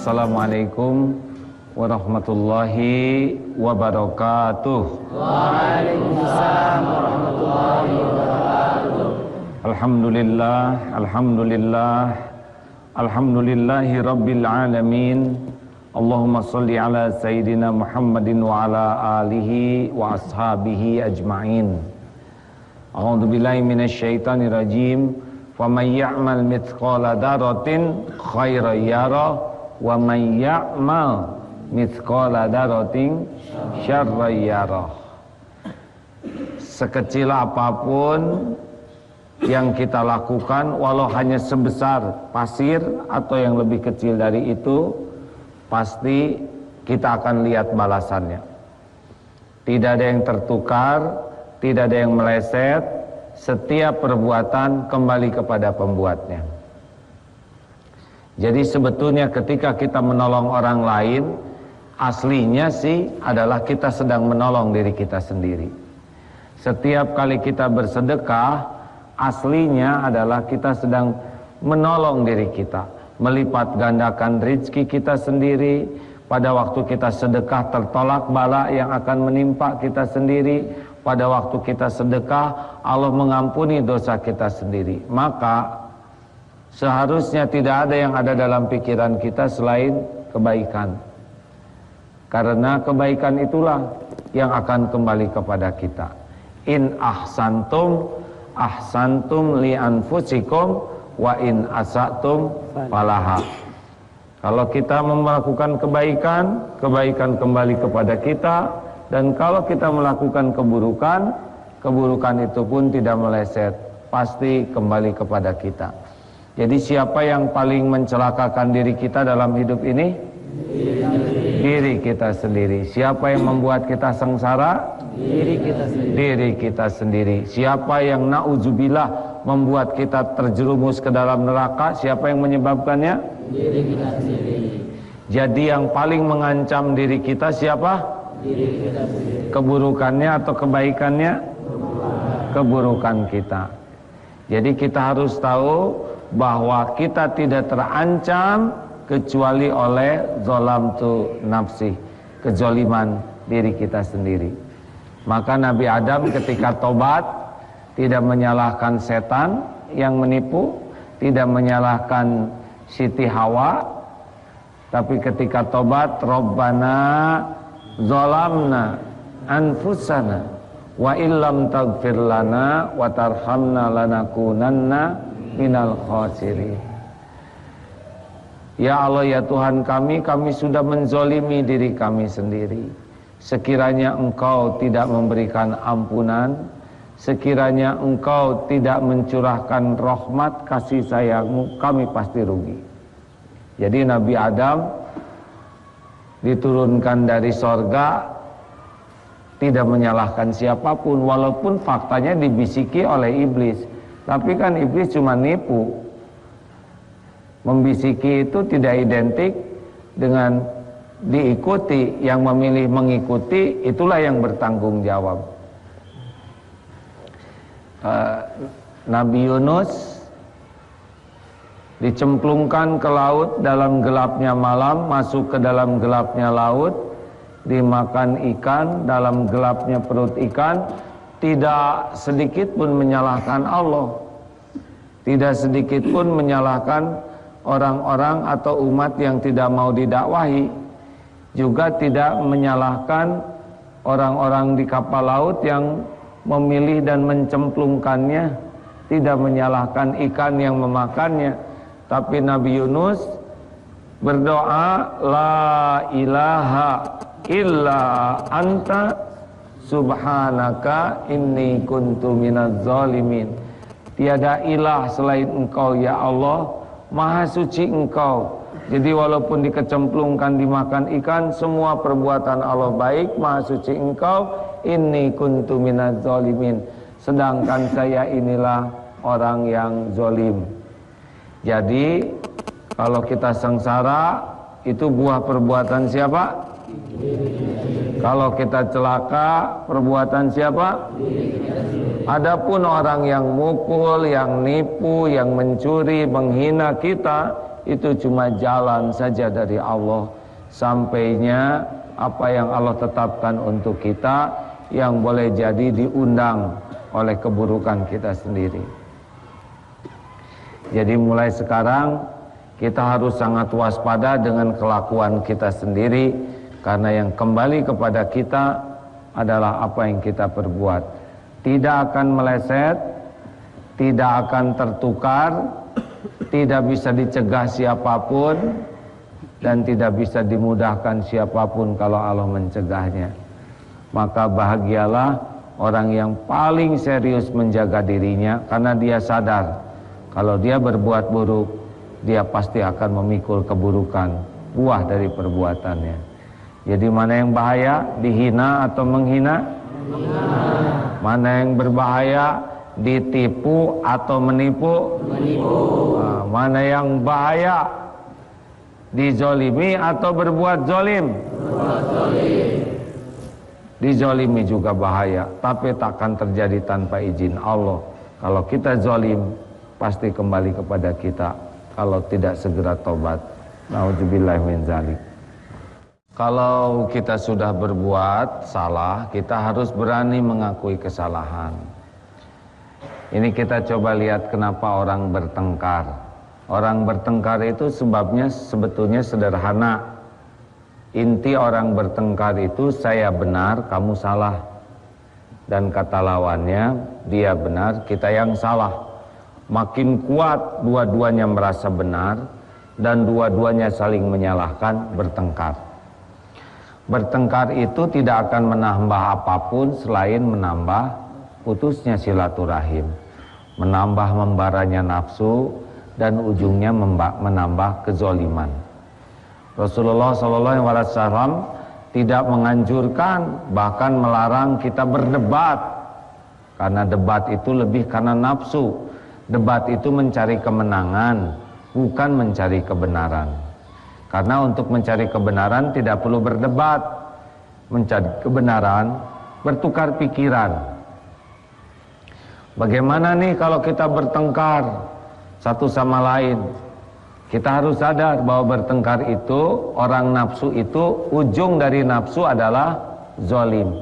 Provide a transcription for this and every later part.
Assalamualaikum warahmatullahi wabarakatuh. Waalaikumsalam warahmatullahi wabarakatuh. Alhamdulillah, alhamdulillah, alhamdulillahi rabbil alamin. Allahumma salli ala sayyidina Muhammadin wa ala alihi wa ashabihi ajma'in. A'udzu billahi minasyaitonir rajim. Faman ya'mal mithqala dzarratin khairan yara wa man ya'mal mithqala dzarratin syarran yara. Sekecil apapun yang kita lakukan, walau hanya sebesar pasir atau yang lebih kecil dari itu, pasti kita akan lihat balasannya. Tidak ada yang tertukar, tidak ada yang meleset. Setiap perbuatan kembali kepada pembuatnya. Jadi sebetulnya ketika kita menolong orang lain, aslinya sih adalah kita sedang menolong diri kita sendiri. Setiap kali kita bersedekah, aslinya adalah kita sedang menolong diri kita, melipat gandakan rezeki kita sendiri. Pada waktu kita sedekah tertolak bala yang akan menimpa kita sendiri. Pada waktu kita sedekah, Allah mengampuni dosa kita sendiri. Maka seharusnya tidak ada yang ada dalam pikiran kita selain kebaikan. Karena kebaikan itulah yang akan kembali kepada kita. In ahsantum ahsantum li anfusikum wa in asatum falaha. Kalau kita melakukan kebaikan, kebaikan kembali kepada kita. Dan kalau kita melakukan keburukan, keburukan itu pun tidak meleset, pasti kembali kepada kita. Jadi siapa yang paling mencelakakan diri kita dalam hidup ini? Diri kita sendiri. Siapa yang membuat kita sengsara? Diri kita sendiri. Diri kita sendiri. Siapa yang na'udzubillah membuat kita terjerumus ke dalam neraka? Siapa yang menyebabkannya? Diri kita sendiri. Jadi yang paling mengancam diri kita siapa? Diri kita sendiri. Keburukannya atau kebaikannya? Keburukan kita. Jadi kita harus tahu bahwa kita tidak terancam kecuali oleh zalamtu nafsi, kezaliman diri kita sendiri. Maka Nabi Adam ketika tobat tidak menyalahkan setan yang menipu, tidak menyalahkan Siti Hawa, tapi ketika tobat, Rabbana zalamna anfusana wa illam taghfir lana wa tarhamna lanakunanna minal khasirin. Ya Allah, ya Tuhan kami sudah menzolimi diri kami sendiri. Sekiranya Engkau tidak memberikan ampunan, sekiranya Engkau tidak mencurahkan rahmat kasih sayang-Mu, kami pasti rugi. Jadi Nabi Adam diturunkan dari sorga tidak menyalahkan siapapun, walaupun faktanya dibisiki oleh iblis. Tapi kan iblis cuma nipu. Membisiki itu tidak identik dengan diikuti. Yang memilih mengikuti itulah yang bertanggung jawab. Nabi Yunus dicemplungkan ke laut dalam gelapnya malam, masuk ke dalam gelapnya laut, dimakan ikan dalam gelapnya perut ikan, tidak sedikit pun menyalahkan Allah, tidak sedikit pun menyalahkan orang-orang atau umat yang tidak mau didakwahi, juga tidak menyalahkan orang-orang di kapal laut yang memilih dan mencemplungkannya, tidak menyalahkan ikan yang memakannya. Tapi Nabi Yunus berdoa, La ilaha illa anta subhanaka inni kuntu minaz zalimin. Tiada ilah selain Engkau ya Allah, maha suci Engkau. Jadi walaupun dikecemplungkan dimakan ikan, semua perbuatan Allah baik, maha suci Engkau. Inni kuntu minaz zalimin. Sedangkan saya inilah orang yang zalim. Jadi kalau kita sengsara, itu buah perbuatan siapa? Kalau kita celaka, perbuatan siapa? Adapun orang yang mukul, yang nipu, yang mencuri, menghina kita, itu cuma jalan saja dari Allah. Sampainya apa yang Allah tetapkan untuk kita, yang boleh jadi diundang oleh keburukan kita sendiri. Jadi mulai sekarang kita harus sangat waspada dengan kelakuan kita sendiri, karena yang kembali kepada kita adalah apa yang kita perbuat. Tidak akan meleset, tidak akan tertukar, tidak bisa dicegah siapapun, dan tidak bisa dimudahkan siapapun kalau Allah mencegahnya. Maka bahagialah orang yang paling serius menjaga dirinya, karena dia sadar kalau dia berbuat buruk, dia pasti akan memikul keburukan, buah dari perbuatannya. Jadi mana yang bahaya, dihina atau menghina? Mana yang berbahaya, ditipu atau menipu? Nah, mana yang bahaya, dizolimi atau berbuat zolim? Dizolimi juga bahaya, tapi takkan terjadi tanpa izin Allah. Kalau kita zolim, pasti kembali kepada kita kalau tidak segera tobat. Nauzubillah min dzalik. Kalau kita sudah berbuat salah, kita harus berani mengakui kesalahan. Ini kita coba lihat kenapa orang bertengkar. Orang bertengkar itu sebabnya sebetulnya sederhana. Inti orang bertengkar itu, saya benar, kamu salah. Dan kata lawannya, dia benar, kita yang salah. Makin kuat dua-duanya merasa benar, dan dua-duanya saling menyalahkan, bertengkar. Bertengkar itu tidak akan menambah apapun selain menambah putusnya silaturahim, menambah membaranya nafsu, dan ujungnya menambah kezoliman. Rasulullah SAW tidak menganjurkan, bahkan melarang kita berdebat, karena debat itu lebih karena nafsu. Debat itu mencari kemenangan, bukan mencari kebenaran. Karena untuk mencari kebenaran tidak perlu berdebat. Mencari kebenaran, bertukar pikiran. Bagaimana nih kalau kita bertengkar satu sama lain? Kita harus sadar bahwa bertengkar itu, orang nafsu itu, ujung dari nafsu adalah zolim.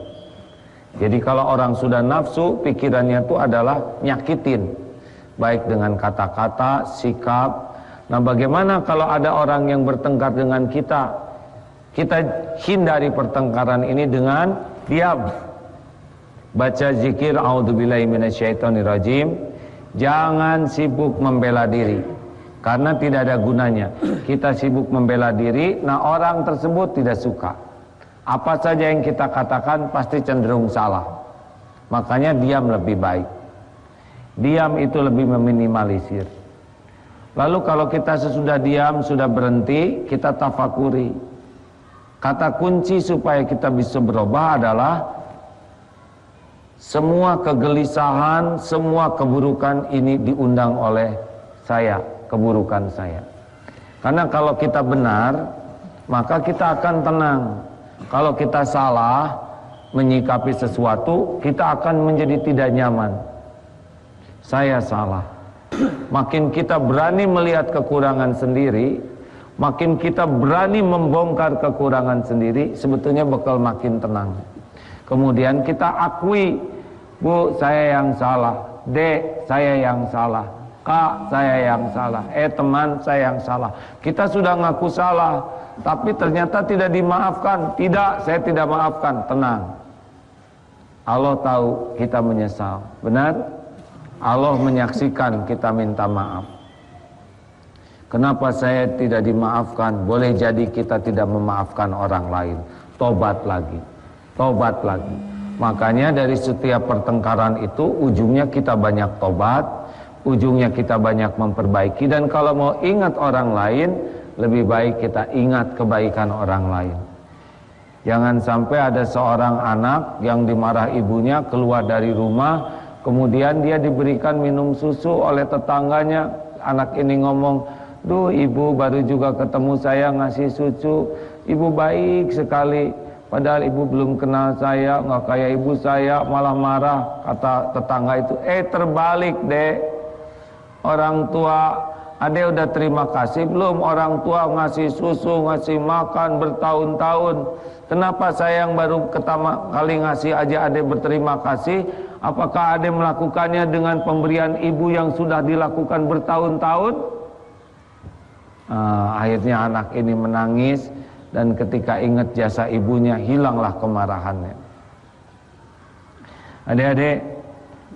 Jadi kalau orang sudah nafsu, pikirannya itu adalah nyakitin, baik dengan kata-kata, sikap. Nah, bagaimana kalau ada orang yang bertengkar dengan kita? Kita hindari pertengkaran ini dengan diam. Baca zikir a'udzubillahi minasyaitonirrajim. Jangan sibuk membela diri, karena tidak ada gunanya. Kita sibuk membela diri, nah orang tersebut tidak suka. Apa saja yang kita katakan pasti cenderung salah. Makanya diam lebih baik. Diam itu lebih meminimalisir. Lalu kalau kita sesudah diam, sudah berhenti, kita tafakuri. Kata kunci supaya kita bisa berubah adalah semua kegelisahan, semua keburukan ini diundang oleh saya, keburukan saya. Karena kalau kita benar, maka kita akan tenang. Kalau kita salah menyikapi sesuatu, kita akan menjadi tidak nyaman. Saya salah. Makin kita berani melihat kekurangan sendiri, makin kita berani membongkar kekurangan sendiri, sebetulnya bakal makin tenang. Kemudian kita akui, Bu, saya yang salah. Dek, saya yang salah. Kak, saya yang salah. Teman, saya yang salah. Kita sudah ngaku salah, tapi ternyata tidak dimaafkan. Tidak, saya tidak maafkan. Tenang. Allah tahu kita menyesal. Benar? Allah menyaksikan kita minta maaf. Kenapa saya tidak dimaafkan? Boleh jadi kita tidak memaafkan orang lain. Tobat lagi. Tobat lagi. Makanya dari setiap pertengkaran itu ujungnya kita banyak tobat, ujungnya kita banyak memperbaiki. Dan kalau mau ingat orang lain, lebih baik kita ingat kebaikan orang lain. Jangan sampai ada seorang anak yang dimarah ibunya keluar dari rumah, kemudian dia diberikan minum susu oleh tetangganya. Anak ini ngomong, "Duh, ibu baru juga ketemu saya ngasih susu. Ibu baik sekali. Padahal ibu belum kenal saya, nggak kayak ibu saya, malah marah." Kata tetangga itu, terbalik deh. Orang tua Ade udah terima kasih belum? Orang tua ngasih susu, ngasih makan bertahun-tahun. Kenapa saya yang baru pertama kali ngasih aja ade berterima kasih? Apakah ade melakukannya dengan pemberian ibu yang sudah dilakukan bertahun-tahun? Akhirnya anak ini menangis, dan ketika ingat jasa ibunya, hilanglah kemarahannya. Adik-adik,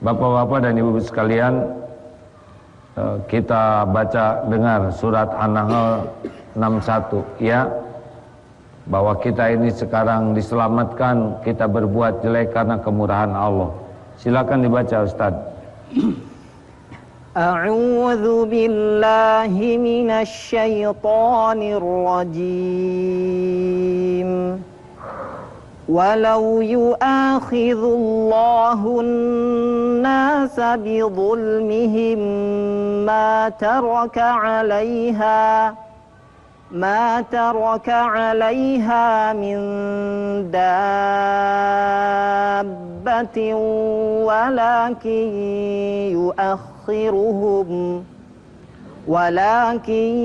bapak-bapak dan ibu-ibu sekalian, kita baca dengar surat An-Nahl 61 ya, bahwa kita ini sekarang diselamatkan, kita berbuat jelek karena kemurahan Allah. Silakan dibaca Ustaz. A'udzu billahi minasy syaithanir rajim. Walau yu'akhidhullahu an-nasa bidhulmihim ma taraka 'alaiha min dabbatin walakin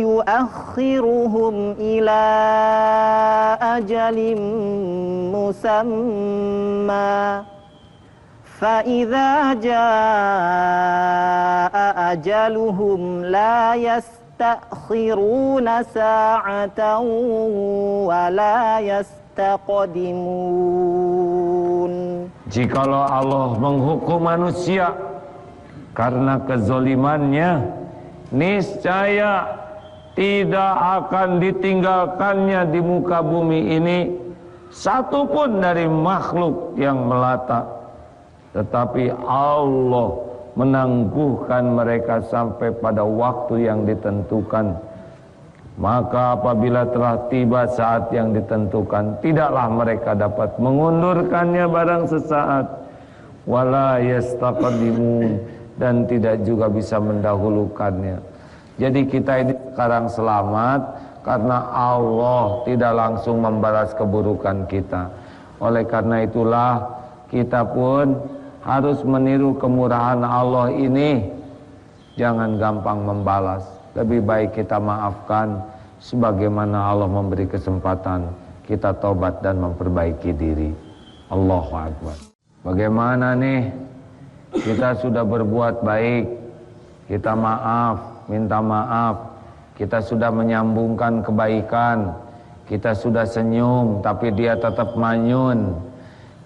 yu'akhiruhum ila ajalin musamma fa-idza jaa ajaluhum la yastakhiruna sa'atan wa la yastaqdimun. Jikalau Allah menghukum manusia karena kezolimannya, niscaya tidak akan ditinggalkannya di muka bumi ini satupun dari makhluk yang melata, tetapi Allah menangguhkan mereka sampai pada waktu yang ditentukan. Maka apabila telah tiba saat yang ditentukan, tidaklah mereka dapat mengundurkannya barang sesaat, wala yastaqdimun, dan tidak juga bisa mendahulukannya. Jadi kita ini sekarang selamat karena Allah tidak langsung membalas keburukan kita. Oleh karena itulah kita pun harus meniru kemurahan Allah ini. Jangan gampang membalas. Lebih baik kita maafkan sebagaimana Allah memberi kesempatan kita taubat dan memperbaiki diri. Allahu Akbar. Bagaimana nih? Kita sudah berbuat baik, kita maaf, minta maaf, kita sudah menyambungkan kebaikan, kita sudah senyum tapi dia tetap manyun,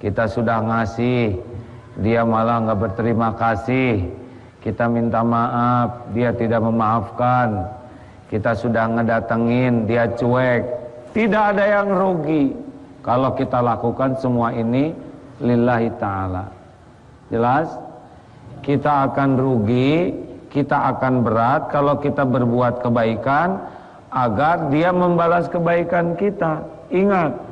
kita sudah ngasih, dia malah nggak berterima kasih, kita minta maaf, dia tidak memaafkan, kita sudah ngedatengin, dia cuek. Tidak ada yang rugi kalau kita lakukan semua ini lillahi ta'ala. Jelas? Kita akan rugi, kita akan berat kalau kita berbuat kebaikan agar dia membalas kebaikan kita. Ingat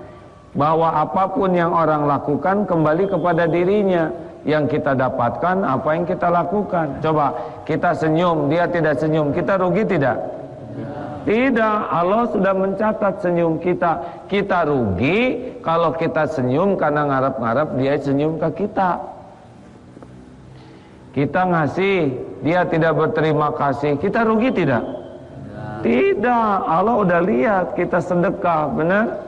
bahwa apapun yang orang lakukan kembali kepada dirinya. Yang kita dapatkan apa yang kita lakukan. Coba kita senyum, dia tidak senyum, kita rugi tidak? Tidak, Allah sudah mencatat senyum kita. Kita rugi kalau kita senyum karena ngarep-ngarep dia senyum ke kita. Kita ngasih, dia tidak berterima kasih, kita rugi tidak? Tidak, Allah udah lihat kita sedekah, benar?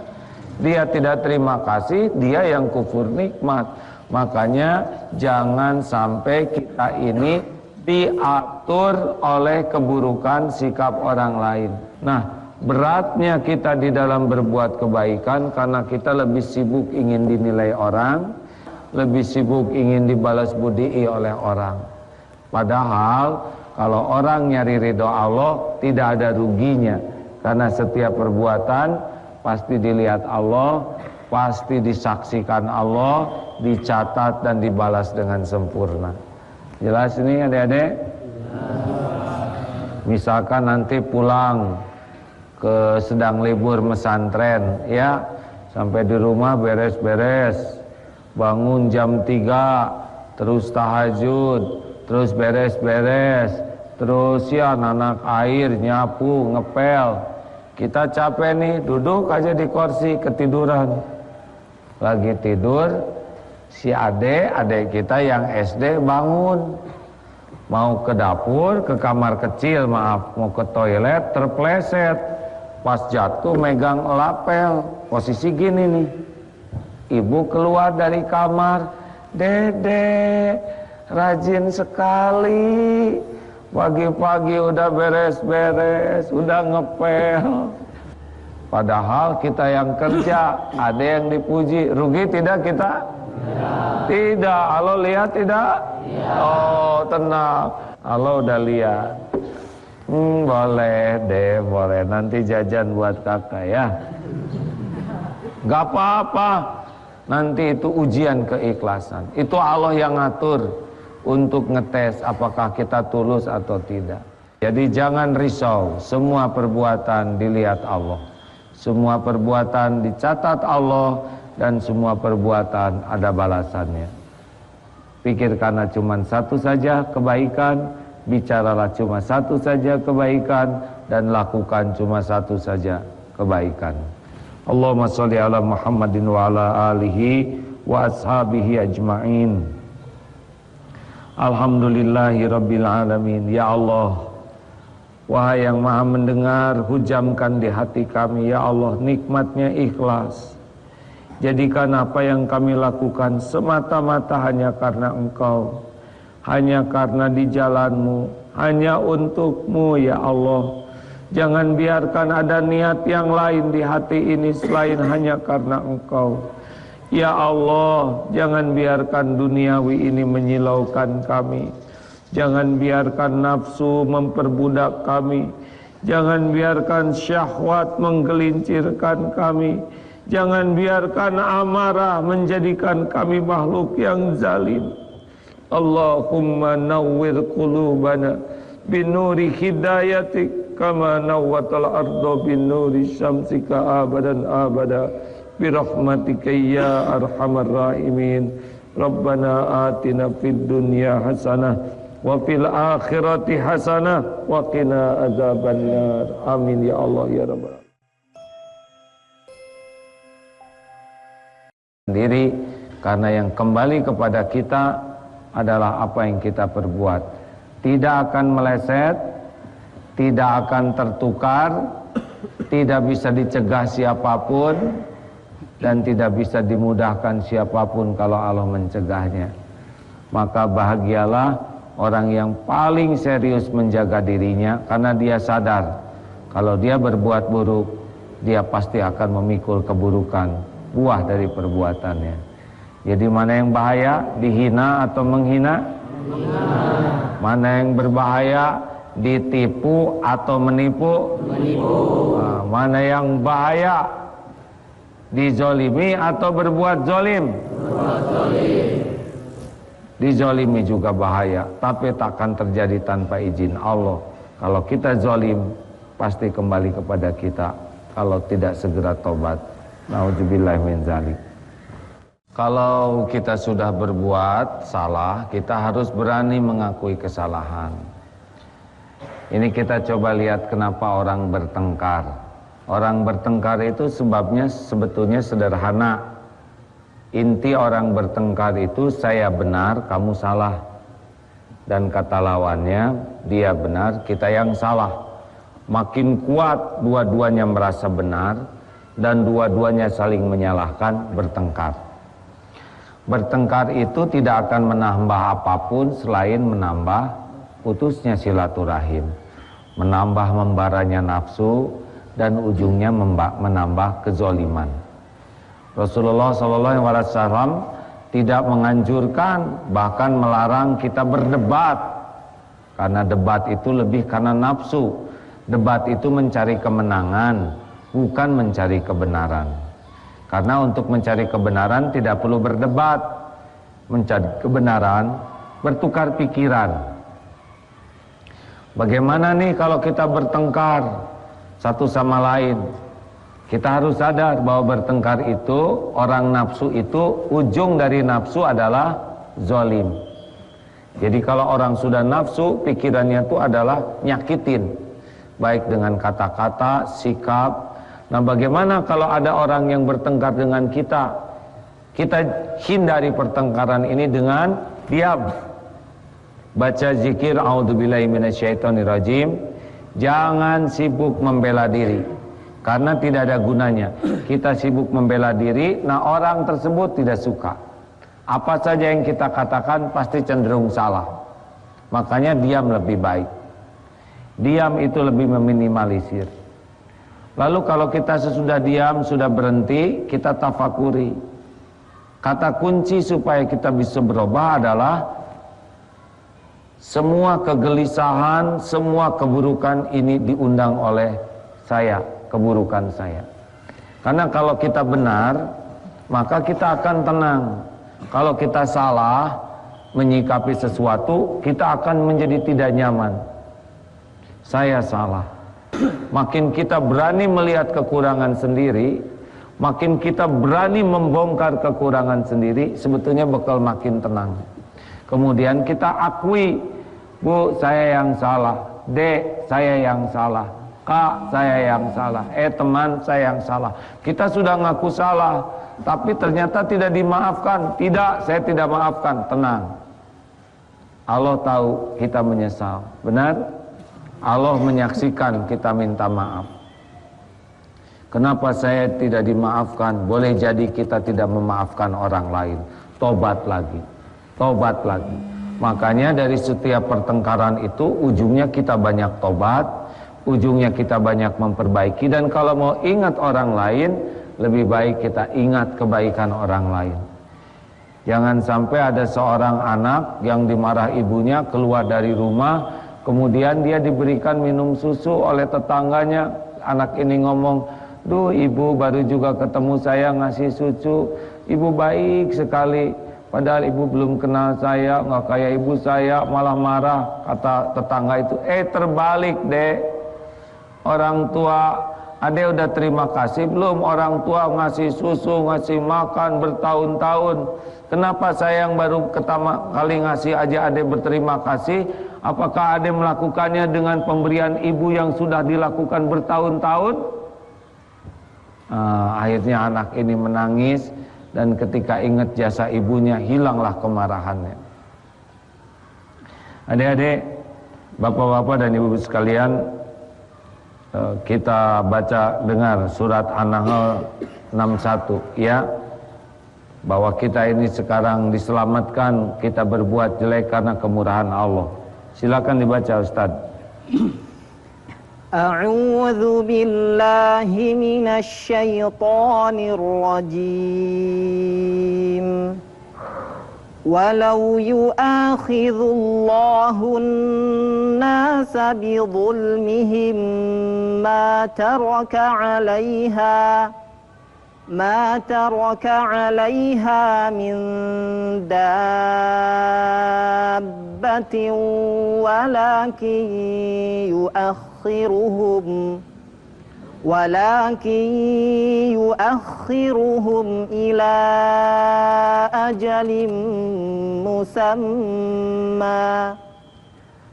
Dia tidak terima kasih, dia yang kufur nikmat. Makanya jangan sampai kita ini diatur oleh keburukan sikap orang lain. Nah, beratnya kita di dalam berbuat kebaikan karena kita lebih sibuk ingin dinilai orang, lebih sibuk ingin dibalas budi oleh orang. Padahal kalau orang nyari ridho Allah tidak ada ruginya, karena setiap perbuatan pasti dilihat Allah, pasti disaksikan Allah, dicatat dan dibalas dengan sempurna. Jelas ini adik-adik? Misalkan nanti pulang ke sedang libur pesantren ya, sampai di rumah beres-beres, bangun jam 3, terus tahajud, terus beres-beres, terus ya nanak air, nyapu, ngepel. Kita capek nih, duduk aja di kursi, ketiduran. Lagi tidur, si adek kita yang SD bangun. Mau ke dapur, ke kamar kecil, maaf, mau ke toilet, terpleset. Pas jatuh megang lapel, posisi gini nih. Ibu keluar dari kamar, Dede, rajin sekali. Pagi-pagi udah beres-beres, udah ngepel. Padahal kita yang kerja, ada yang dipuji. Rugi tidak kita? Tidak. Allah lihat tidak? Oh, tenang. Allah udah lihat. Boleh deh, boleh. Nanti jajan buat kakak ya. Gak apa-apa. Nanti itu ujian keikhlasan. Itu Allah yang ngatur untuk ngetes apakah kita tulus atau tidak. Jadi jangan risau. Semua perbuatan dilihat Allah. Semua perbuatan dicatat Allah. Dan semua perbuatan ada balasannya. Pikirkanlah cuma satu saja kebaikan, bicaralah cuma satu saja kebaikan, dan lakukan cuma satu saja kebaikan. Allahumma sholli ala Muhammadin wa ala alihi wa ashabihi ajma'in. Alhamdulillahi rabbil alamin. Ya Allah, wahai yang maha mendengar, hujamkan di hati kami ya Allah nikmatnya ikhlas. Jadikan apa yang kami lakukan semata-mata hanya karena Engkau, hanya karena di jalan-Mu, hanya untuk-Mu ya Allah. Jangan biarkan ada niat yang lain di hati ini selain hanya karena Engkau. Ya Allah, jangan biarkan duniawi ini menyilaukan kami. Jangan biarkan nafsu memperbudak kami. Jangan biarkan syahwat menggelincirkan kami. Jangan biarkan amarah menjadikan kami makhluk yang zalim. Allahumma nawwir qulubana binuri hidayatik kama nawwatal ardo binuri syamsika abadan abada birahmatika ya arhamar rahimin. Rabbana atina fid dunya hasanah wa fil akhirati hasanah wa qina adzabannar. Amin ya Allah ya rabbal alamin. Sendiri, karena yang kembali kepada kita adalah apa yang kita perbuat. Tidak akan meleset, tidak akan tertukar, tidak bisa dicegah siapapun, dan tidak bisa dimudahkan siapapun kalau Allah mencegahnya. Maka bahagialah orang yang paling serius menjaga dirinya, karena dia sadar kalau dia berbuat buruk, dia pasti akan memikul keburukan, buah dari perbuatannya. Jadi mana yang bahaya, dihina atau menghina? Mana yang berbahaya, ditipu atau menipu? Nah, mana yang bahaya, dizolimi atau berbuat zolim? Dizolimi juga bahaya, tapi takkan terjadi tanpa izin Allah. Kalau kita zolim, pasti kembali kepada kita kalau tidak segera tobat. Nauzubillah min dzalik. Kalau kita sudah berbuat salah, kita harus berani mengakui kesalahan. Ini kita coba lihat kenapa orang bertengkar. Orang bertengkar itu sebabnya sebetulnya sederhana. Inti orang bertengkar itu saya benar, kamu salah. Dan kata lawannya, dia benar, kita yang salah. Makin kuat dua-duanya merasa benar, dan dua-duanya saling menyalahkan, bertengkar. Bertengkar itu tidak akan menambah apapun selain menambah putusnya silaturahim, menambah membaranya nafsu, dan ujungnya menambah kezoliman. Rasulullah SAW tidak menganjurkan, bahkan melarang kita berdebat, karena debat itu lebih karena nafsu. Debat itu mencari kemenangan, bukan mencari kebenaran. Karena untuk mencari kebenaran tidak perlu berdebat. Mencari kebenaran, bertukar pikiran. Bagaimana nih kalau kita bertengkar satu sama lain? Kita harus sadar bahwa bertengkar itu, orang nafsu itu, ujung dari nafsu adalah zolim. Jadi kalau orang sudah nafsu, pikirannya itu adalah nyakitin, baik dengan kata-kata, sikap. Nah, bagaimana kalau ada orang yang bertengkar dengan kita? Kita hindari pertengkaran ini dengan diam. baca zikir a'udzubillahi minasyaitonirrajim. Jangan sibuk membela diri, karena tidak ada gunanya. Kita sibuk membela diri, nah orang tersebut tidak suka. Apa saja yang kita katakan pasti cenderung salah. Makanya diam lebih baik. Diam itu lebih meminimalisir. Lalu kalau kita sesudah diam, sudah berhenti, kita tafakuri. Kata kunci supaya kita bisa berubah adalah semua kegelisahan, semua keburukan ini diundang oleh saya, keburukan saya. Karena kalau kita benar, maka kita akan tenang. Kalau kita salah menyikapi sesuatu, kita akan menjadi tidak nyaman. Saya salah. Makin kita berani melihat kekurangan sendiri, makin kita berani membongkar kekurangan sendiri, sebetulnya bakal makin tenang. Kemudian kita akui, Bu, saya yang salah. Dek, saya yang salah. Kak, saya yang salah. Teman, saya yang salah. Kita sudah ngaku salah, tapi ternyata tidak dimaafkan. Tidak, saya tidak maafkan. Tenang. Allah tahu kita menyesal. Benar? Allah menyaksikan kita minta maaf. Kenapa saya tidak dimaafkan? Boleh jadi kita tidak memaafkan orang lain. Tobat lagi. Tobat lagi. Makanya dari setiap pertengkaran itu ujungnya kita banyak tobat, ujungnya kita banyak memperbaiki. Dan kalau mau ingat orang lain, lebih baik kita ingat kebaikan orang lain. Jangan sampai ada seorang anak yang dimarah ibunya keluar dari rumah, kemudian dia diberikan minum susu oleh tetangganya. Anak ini ngomong, "Duh, ibu baru juga ketemu saya ngasih susu, ibu baik sekali. Padahal ibu belum kenal saya, nggak kayak ibu saya, malah marah." Kata tetangga itu, terbalik deh. Orang tua, ade udah terima kasih belum? Orang tua ngasih susu, ngasih makan bertahun-tahun. Kenapa saya yang baru pertama kali ngasih aja ade berterima kasih? Apakah ade melakukannya dengan pemberian ibu yang sudah dilakukan bertahun-tahun? Akhirnya anak ini menangis. Dan ketika ingat jasa ibunya, hilanglah kemarahannya. Adik-adik, bapak-bapak dan ibu-ibu sekalian, kita baca dengar surat An-Nahl 61 ya, bahwa kita ini sekarang diselamatkan, kita berbuat jelek karena kemurahan Allah. Silakan dibaca Ustaz. A'udzu billahi minasy syaithanir rajim. Walau yu'akhidhullahu an-nasa bi dhulmihim ma taraka 'alaiha min dabbatin walakin yu'akhiruhum ila ajalin musamma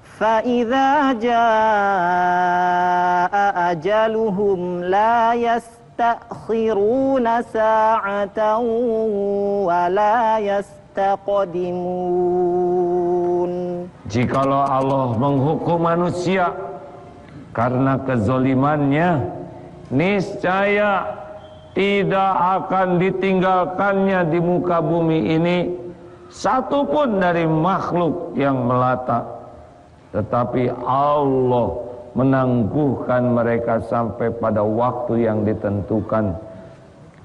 fa idza jaa ajaluhum la yastakhiruna sa'atan wa la yastaqdimun. Jikalau Allah menghukum manusia karena kezolimannya, niscaya tidak akan ditinggalkannya di muka bumi ini satupun dari makhluk yang melata, tetapi Allah menangguhkan mereka sampai pada waktu yang ditentukan.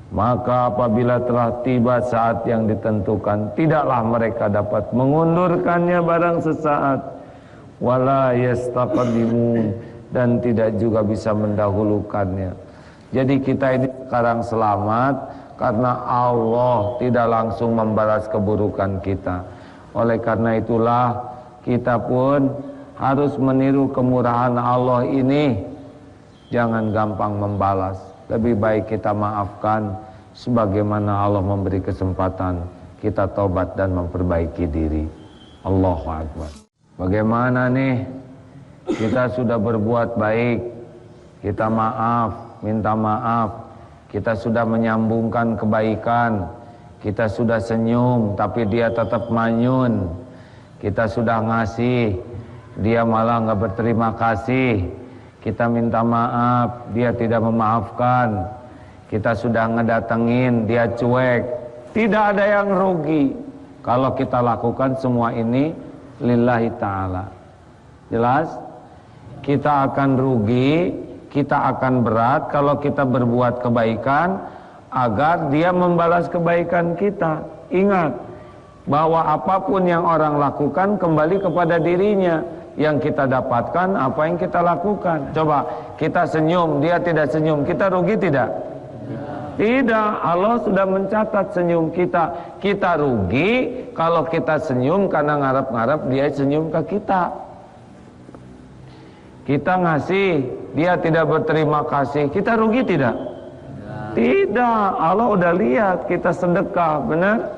Maka apabila telah tiba saat yang ditentukan, tidaklah mereka dapat mengundurkannya barang sesaat, wala yastaqdimun, dan tidak juga bisa mendahulukannya. Jadi kita ini sekarang selamat karena Allah tidak langsung membalas keburukan kita. Oleh karena itulah kita pun harus meniru kemurahan Allah ini. Jangan gampang membalas. Lebih baik kita maafkan sebagaimana Allah memberi kesempatan kita taubat dan memperbaiki diri. Allahu Akbar. Bagaimana nih? Kita sudah berbuat baik, kita maaf, minta maaf, kita sudah menyambungkan kebaikan, kita sudah senyum tapi dia tetap manyun, Kita sudah ngasih, dia malah nggak berterima kasih. Kita minta maaf, dia tidak memaafkan. Kita sudah ngedatengin, dia cuek. Tidak ada yang rugi kalau kita lakukan semua ini lillahi ta'ala. Jelas? Kita akan rugi, kita akan berat kalau kita berbuat kebaikan agar dia membalas kebaikan kita. Ingat bahwa apapun yang orang lakukan kembali kepada dirinya. Yang kita dapatkan apa yang kita lakukan. Coba kita senyum, dia tidak senyum, kita rugi tidak? Tidak. Allah sudah mencatat senyum kita. Kita rugi kalau kita senyum karena ngarep-ngarep dia senyum ke kita. Kita ngasih, dia tidak berterima kasih, kita rugi tidak? Tidak. Allah udah lihat kita sedekah, benar?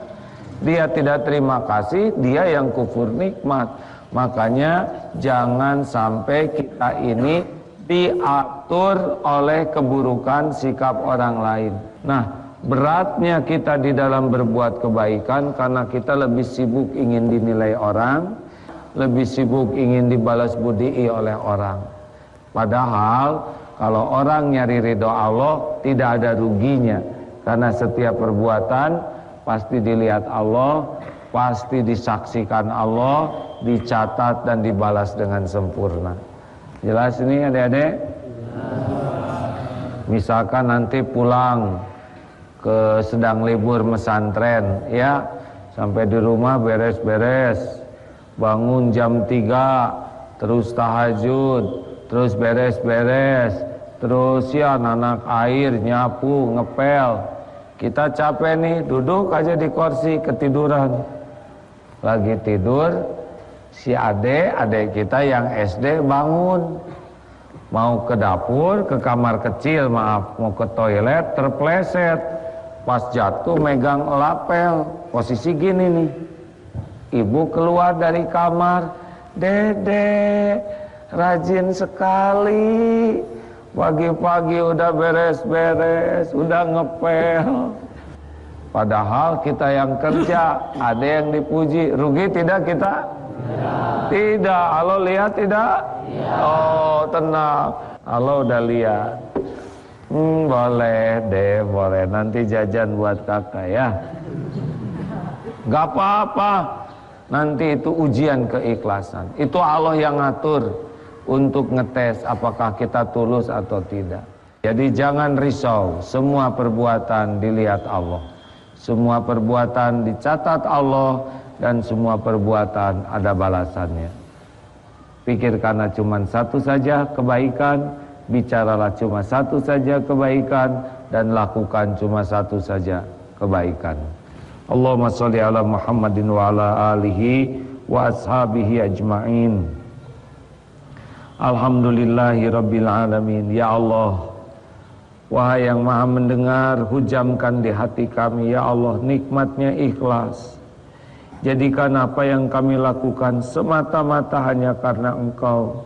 Dia tidak terima kasih, dia yang kufur nikmat. Makanya jangan sampai kita ini diatur oleh keburukan sikap orang lain. Nah, beratnya kita di dalam berbuat kebaikan karena kita lebih sibuk ingin dinilai orang, lebih sibuk ingin dibalas budi oleh orang. Padahal kalau orang nyari ridho Allah tidak ada ruginya, karena setiap perbuatan pasti dilihat Allah, pasti disaksikan Allah, dicatat dan dibalas dengan sempurna. Jelas ini adik-adik? Misalkan nanti pulang ke sedang libur pesantren, ya, sampai di rumah beres-beres, bangun jam 3, terus tahajud, terus beres-beres, terus ya nanak air, nyapu, ngepel. Kita capek nih, duduk aja di kursi, ketiduran. Lagi tidur, si adik kita yang SD bangun, mau ke dapur, ke kamar kecil, mau ke toilet, terpleset. Pas jatuh megang lapel, posisi gini nih. Ibu keluar dari kamar, Dede, rajin sekali, pagi-pagi udah beres-beres, udah ngepel. Padahal kita yang kerja, ada yang dipuji, rugi tidak kita? Tidak. Allah lihat tidak? Oh, tenang, Allah udah lihat. Boleh deh, boleh. Nanti jajan buat kakak ya. Gak apa-apa. Nanti itu ujian keikhlasan. Itu Allah yang ngatur untuk ngetes apakah kita tulus atau tidak. Jadi jangan risau, semua perbuatan dilihat Allah. Semua perbuatan dicatat Allah dan semua perbuatan ada balasannya. Pikirkanlah cuma satu saja kebaikan, bicaralah cuma satu saja kebaikan, dan lakukan cuma satu saja kebaikan. Allahumma sholli ala Muhammadin wa ala alihi wa ashabihi ajma'in. Alhamdulillahi rabbil alamin. Ya Allah, wahai yang maha mendengar, hujamkan di hati kami ya Allah nikmatnya ikhlas. Jadikan apa yang kami lakukan semata-mata hanya karena Engkau,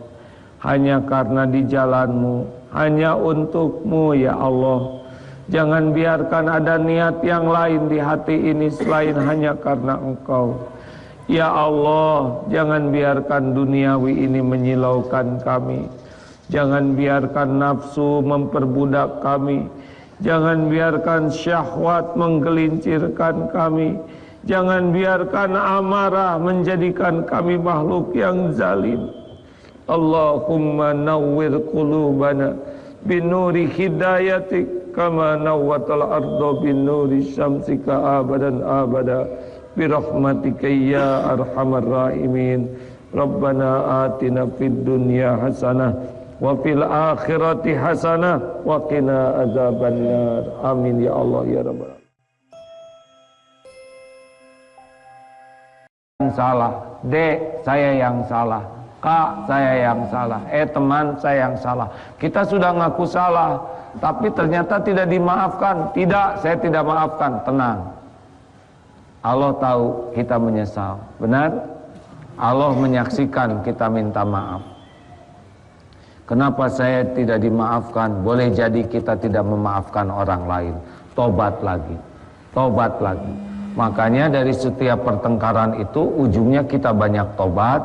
hanya karena di jalan-Mu, hanya untuk-Mu ya Allah. Jangan biarkan ada niat yang lain di hati ini selain hanya karena Engkau. Ya Allah, jangan biarkan duniawi ini menyilaukan kami. Jangan biarkan nafsu memperbudak kami. Jangan biarkan syahwat menggelincirkan kami. Jangan biarkan amarah menjadikan kami makhluk yang zalim. Allahumma nawwir qulubana binuri hidayatik kama nawwatal ardo binuri syamsika abadan abada birahmatika ya arhamar rahimin. Rabbana atina fid dunya hasanah wa fil akhirati hasanah wa qina adzabannar. Amin ya Allah ya rabbal alamin. Salah, Dek, saya yang salah, Kak, saya yang salah, teman, saya yang salah. Kita sudah ngaku salah, tapi ternyata tidak dimaafkan. Tidak, saya tidak maafkan. Tenang, Allah tahu kita menyesal. Benar? Allah menyaksikan kita minta maaf. Kenapa saya tidak dimaafkan? Boleh jadi kita tidak memaafkan orang lain. Tobat lagi, tobat lagi. Makanya dari setiap pertengkaran itu ujungnya kita banyak tobat,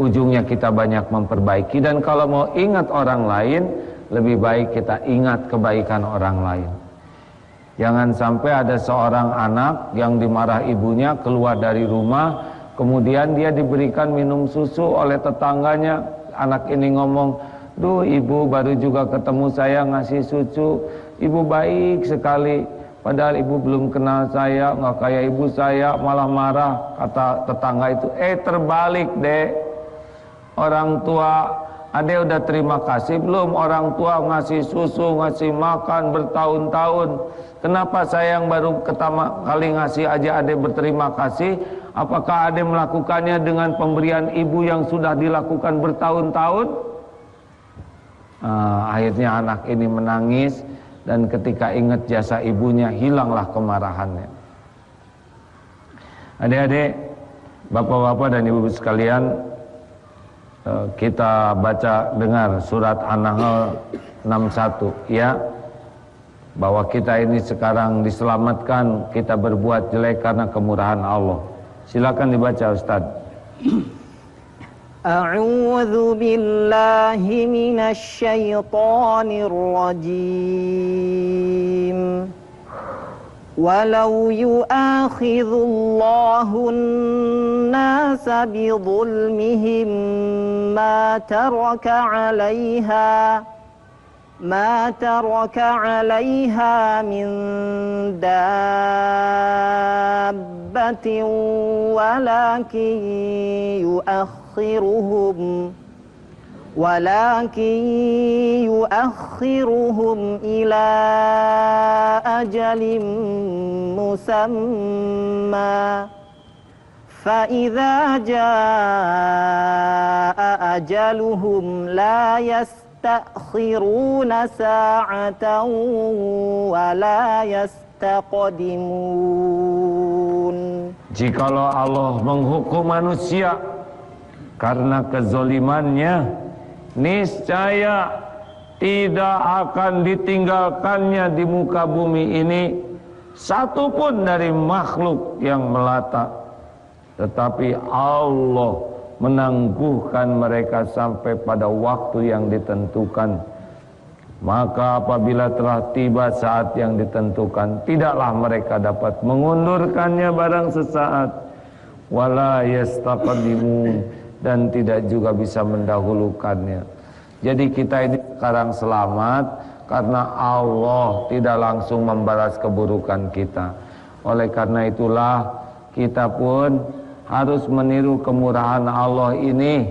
ujungnya kita banyak memperbaiki. Dan kalau mau ingat orang lain, lebih baik kita ingat kebaikan orang lain. Jangan sampai ada seorang anak yang dimarah ibunya keluar dari rumah, kemudian dia diberikan minum susu oleh tetangganya. Anak ini ngomong, "Duh, ibu baru juga ketemu saya ngasih susu, ibu baik sekali. Padahal ibu belum kenal saya, nggak kayak ibu saya, malah marah." Kata tetangga itu, terbalik dek. Orang tua, ade udah terima kasih belum orang tua ngasih susu, ngasih makan bertahun-tahun? Kenapa saya yang baru pertama kali ngasih aja ade berterima kasih? Apakah ade melakukannya dengan pemberian ibu yang sudah dilakukan bertahun-tahun? Akhirnya anak ini menangis. Dan ketika ingat jasa ibunya, hilanglah kemarahannya. Adik-adik, bapak-bapak dan ibu-ibu sekalian, kita baca dengar surat An-Nahl 61 ya, bahwa kita ini sekarang diselamatkan, kita berbuat jelek karena kemurahan Allah. Silakan dibaca Ustaz. A'udzu billahi minasy syaithanir rajim. Walau yu'akhidhullahu an-nasa bi dhulmihim ma taraka 'alaiha min dabbatin walakin yu'akhiruhum ila ajalin musamma fa idza jaa ajaluhum la yastakhiruna sa'atan wa la yastaqdimun. Jikalau Allah menghukum manusia karena kezolimannya, niscaya tidak akan ditinggalkannya di muka bumi ini satupun dari makhluk yang melata, tetapi Allah menangguhkan mereka sampai pada waktu yang ditentukan. Maka apabila telah tiba saat yang ditentukan, tidaklah mereka dapat mengundurkannya barang sesaat, wala yastaqdimun, dan tidak juga bisa mendahulukannya. Jadi kita ini sekarang selamat karena Allah tidak langsung membalas keburukan kita. Oleh karena itulah kita pun harus meniru kemurahan Allah ini.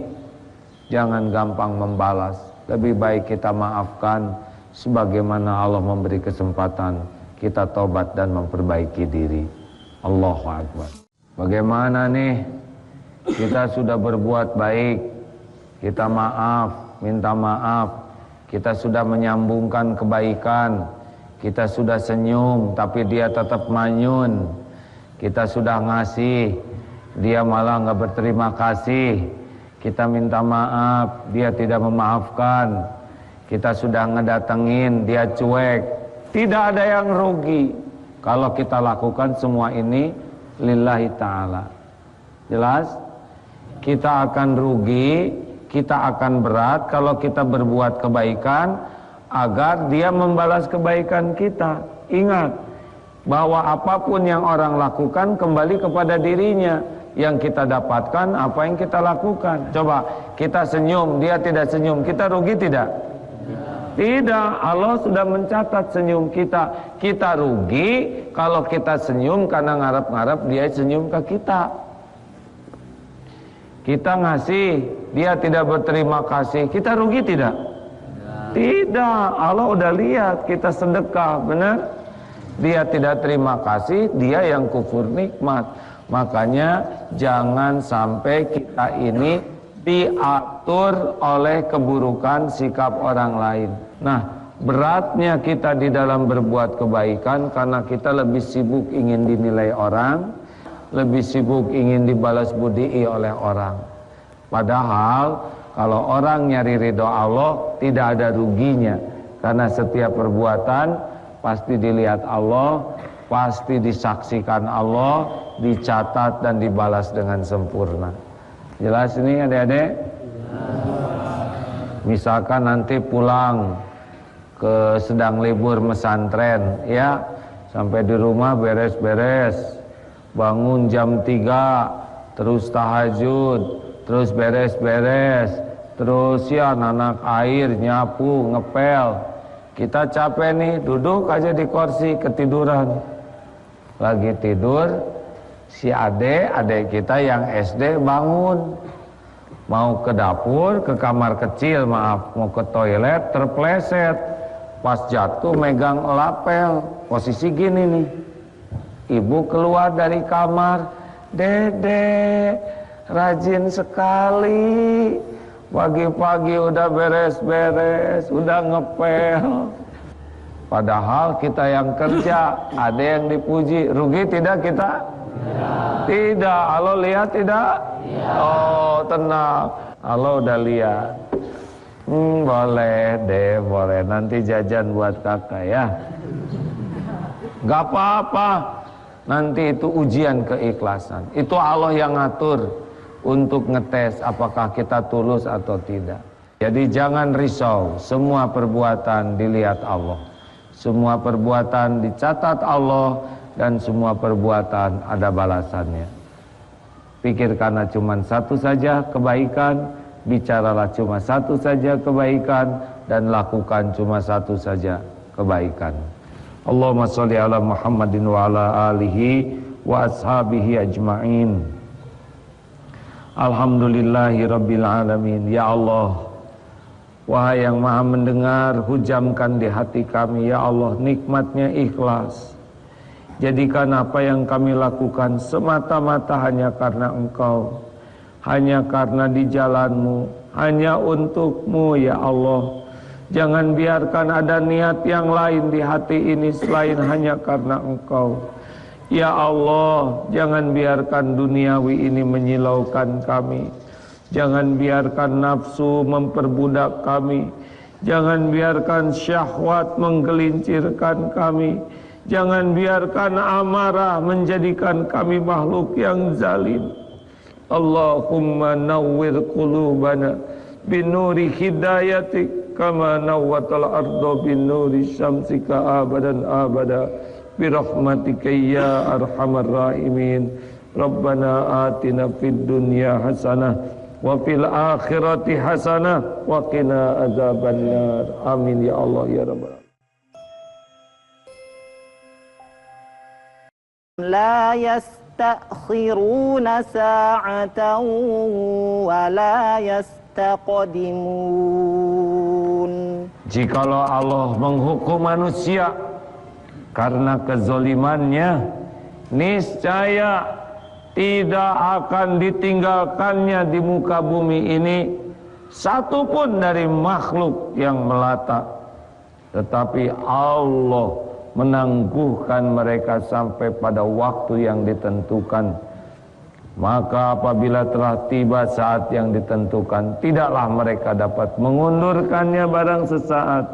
Jangan gampang membalas. Lebih baik kita maafkan sebagaimana Allah memberi kesempatan kita tobat dan memperbaiki diri. Allahu Akbar. Bagaimana nih? Kita sudah berbuat baik, kita maaf, minta maaf, kita sudah menyambungkan kebaikan, kita sudah senyum tapi dia tetap manyun, kita sudah ngasih, dia malah nggak berterima kasih, kita minta maaf, dia tidak memaafkan, kita sudah ngedatengin, dia cuek. Tidak ada yang rugi kalau kita lakukan semua ini lillahi ta'ala. Jelas? Kita akan rugi, kita akan berat kalau kita berbuat kebaikan agar dia membalas kebaikan kita. Ingat bahwa apapun yang orang lakukan kembali kepada dirinya. Yang kita dapatkan apa yang kita lakukan. Coba kita senyum, dia tidak senyum, kita rugi tidak? Tidak, Allah sudah mencatat senyum kita. Kita rugi kalau kita senyum karena ngarep-ngarep dia senyum ke kita. Kita ngasih, dia tidak berterima kasih, kita rugi tidak? Tidak, Allah udah lihat kita sedekah, benar? Dia tidak terima kasih, dia yang kufur nikmat. Makanya jangan sampai kita ini diatur oleh keburukan sikap orang lain. Nah, beratnya kita di dalam berbuat kebaikan karena kita lebih sibuk ingin dinilai orang, lebih sibuk ingin dibalas budii oleh orang. Padahal kalau orang nyari ridho Allah tidak ada ruginya, karena setiap perbuatan pasti dilihat Allah, pasti disaksikan Allah, dicatat dan dibalas dengan sempurna. Jelas ini adik-adik? Misalkan nanti pulang ke sedang libur pesantren ya, sampai di rumah beres-beres, bangun jam 3, terus tahajud, terus beres-beres, terus ya nanak air, nyapu, ngepel. Kita capek nih, duduk aja di kursi, ketiduran. Lagi tidur, si adik kita yang SD bangun, mau ke dapur, ke kamar kecil, maaf, mau ke toilet, terpleset. Pas jatuh megang lapel, posisi gini nih. Ibu keluar dari kamar, "Dede, rajin sekali, pagi-pagi udah beres-beres, udah ngepel." Padahal kita yang kerja, ada yang dipuji. Rugi tidak kita? Tidak. Allah lihat tidak? Oh, tenang, Allah udah lihat. Boleh deh, boleh. Nanti jajan buat kakak ya. Gak apa-apa. Nanti itu ujian keikhlasan. Itu Allah yang ngatur untuk ngetes apakah kita tulus atau tidak. Jadi jangan risau. Semua perbuatan dilihat Allah. Semua perbuatan dicatat Allah. Dan semua perbuatan ada balasannya. Pikirkanlah cuma satu saja kebaikan, bicaralah cuma satu saja kebaikan, dan lakukan cuma satu saja kebaikan. Allahumma sholli ala Muhammadin wa ala alihi wa ashabihi ajma'in. Alhamdulillahi rabbil alamin. Ya Allah, wahai yang maha mendengar, hujamkan di hati kami ya Allah nikmatnya ikhlas. Jadikan apa yang kami lakukan semata-mata hanya karena Engkau, hanya karena di jalan-Mu, hanya untuk-Mu ya Allah. Jangan biarkan ada niat yang lain di hati ini selain hanya karena Engkau. Ya Allah, jangan biarkan duniawi ini menyilaukan kami. Jangan biarkan nafsu memperbudak kami. Jangan biarkan syahwat menggelincirkan kami. Jangan biarkan amarah menjadikan kami makhluk yang zalim. Allahumma nawwir qulubana binuri hidayatik kama nawwatal ardo binuri syamsika abadan abada birahmatika ya arhamar rahimin. Rabbana atina fid dunya hasanah wa fil akhirati hasanah wa qina azabannar. Amin ya Allah ya rabbal alamin. لا يستأخرون ساعة ولا يستقدمون. Jikalau Allah menghukum manusia karena kezolimannya, niscaya tidak akan ditinggalkannya di muka bumi ini satupun dari makhluk yang melata. Tetapi Allah menangguhkan mereka sampai pada waktu yang ditentukan. Maka apabila telah tiba saat yang ditentukan, tidaklah mereka dapat mengundurkannya barang sesaat.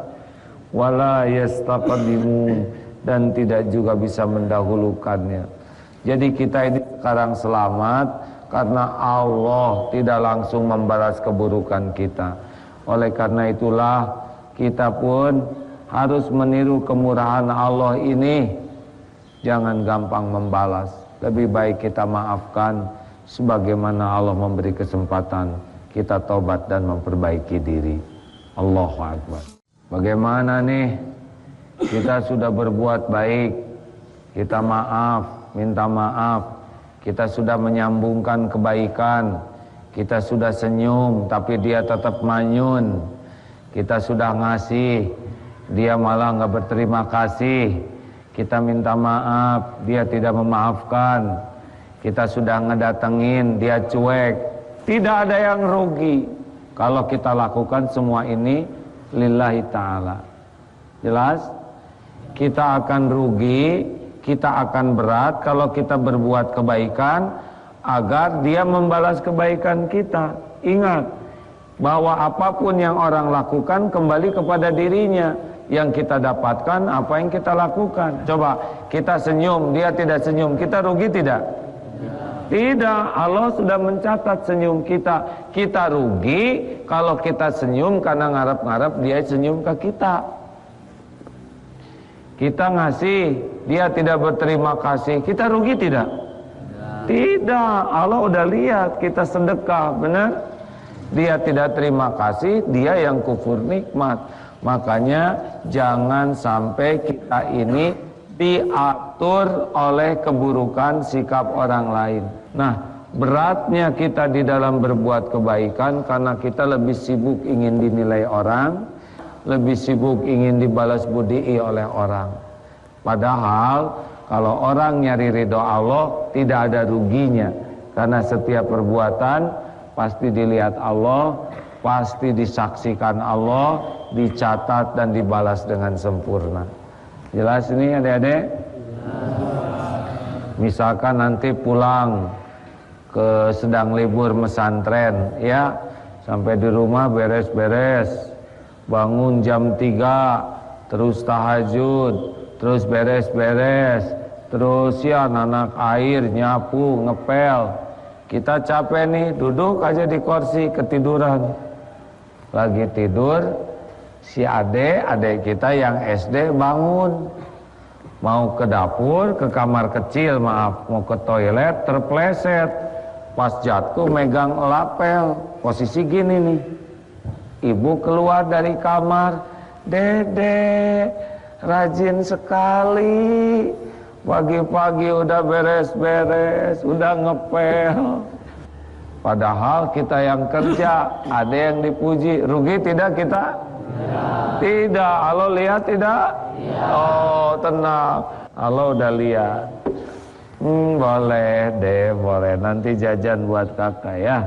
Wala yastaqdimun, dan tidak juga bisa mendahulukannya. Jadi kita ini sekarang selamat karena Allah tidak langsung membalas keburukan kita. Oleh karena itulah kita pun harus meniru kemurahan Allah ini. Jangan gampang membalas. Lebih baik kita maafkan sebagaimana Allah memberi kesempatan kita taubat dan memperbaiki diri. Allahu Akbar. Bagaimana nih? Kita sudah berbuat baik, kita maaf, minta maaf. Kita sudah menyambungkan kebaikan, kita sudah senyum tapi dia tetap manyun. Kita sudah ngasih, dia malah nggak berterima kasih. Kita minta maaf, dia tidak memaafkan. Kita sudah ngedatengin, dia cuek. Tidak ada yang rugi kalau kita lakukan semua ini lillahi ta'ala. Jelas? Kita akan rugi, kita akan berat kalau kita berbuat kebaikan agar dia membalas kebaikan kita. Ingat bahwa apapun yang orang lakukan kembali kepada dirinya. yang kita dapatkan apa yang kita lakukan. Coba kita senyum, dia tidak senyum, kita rugi tidak? Tidak, Allah sudah mencatat senyum kita. Kita rugi kalau kita senyum karena ngarep-ngarep dia senyum ke kita. Kita ngasih, dia tidak berterima kasih, kita rugi tidak? Tidak, Allah udah lihat kita sedekah, benar? Dia tidak terima kasih, dia yang kufur nikmat. Makanya jangan sampai kita ini diatur oleh keburukan sikap orang lain. Nah, beratnya kita di dalam berbuat kebaikan karena kita lebih sibuk ingin dinilai orang, lebih sibuk ingin dibalas budi oleh orang. Padahal kalau orang nyari ridho Allah tidak ada ruginya, karena setiap perbuatan pasti dilihat Allah, pasti disaksikan Allah, dicatat dan dibalas dengan sempurna. Jelas ini adik-adik? Misalkan nanti pulang ke sedang libur pesantren, ya, sampai di rumah beres-beres, bangun jam 3, terus tahajud, terus beres-beres, terus ya nanak air, nyapu, ngepel. Kita capek nih, duduk aja di kursi, ketiduran. Lagi tidur, si adik kita yang SD bangun, mau ke dapur, ke kamar kecil, maaf, mau ke toilet, terpleset. Pas jatuh megang lapel, posisi gini nih. Ibu keluar dari kamar, Dede, rajin sekali, pagi-pagi udah beres-beres, udah ngepel. Padahal kita yang kerja, ada yang dipuji, rugi tidak kita? Tidak, Allah lihat tidak? Oh tenang, Allah udah lihat. Boleh deh, boleh, nanti jajan buat kakak ya.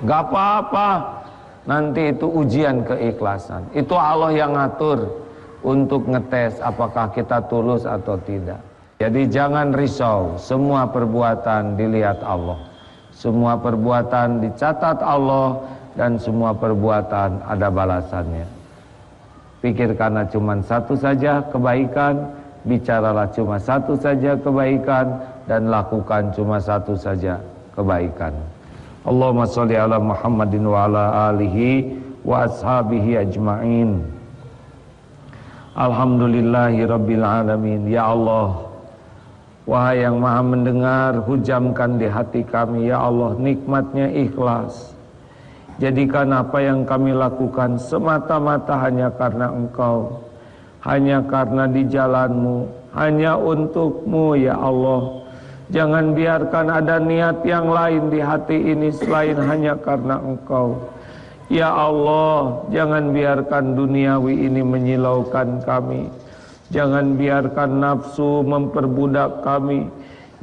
Gak apa-apa, nanti itu ujian keikhlasan. Itu Allah yang ngatur untuk ngetes apakah kita tulus atau tidak. Jadi jangan risau, semua perbuatan dilihat Allah, semua perbuatan dicatat Allah, dan semua perbuatan ada balasannya. Pikirkanlah cuma satu saja kebaikan, bicaralah cuma satu saja kebaikan, dan lakukan cuma satu saja kebaikan. Allahumma sholli ala Muhammadin wa ala alihi wa ashabihi ajma'in. Alhamdulillahi rabbil alamin. Ya Allah, wahai yang maha mendengar, hujamkan di hati kami, ya Allah, nikmatnya ikhlas. Jadikan apa yang kami lakukan semata-mata hanya karena Engkau, hanya karena di jalan-Mu, hanya untuk-Mu, ya Allah. Jangan biarkan ada niat yang lain di hati ini selain hanya karena Engkau. Ya Allah, jangan biarkan duniawi ini menyilaukan kami. Jangan biarkan nafsu memperbudak kami.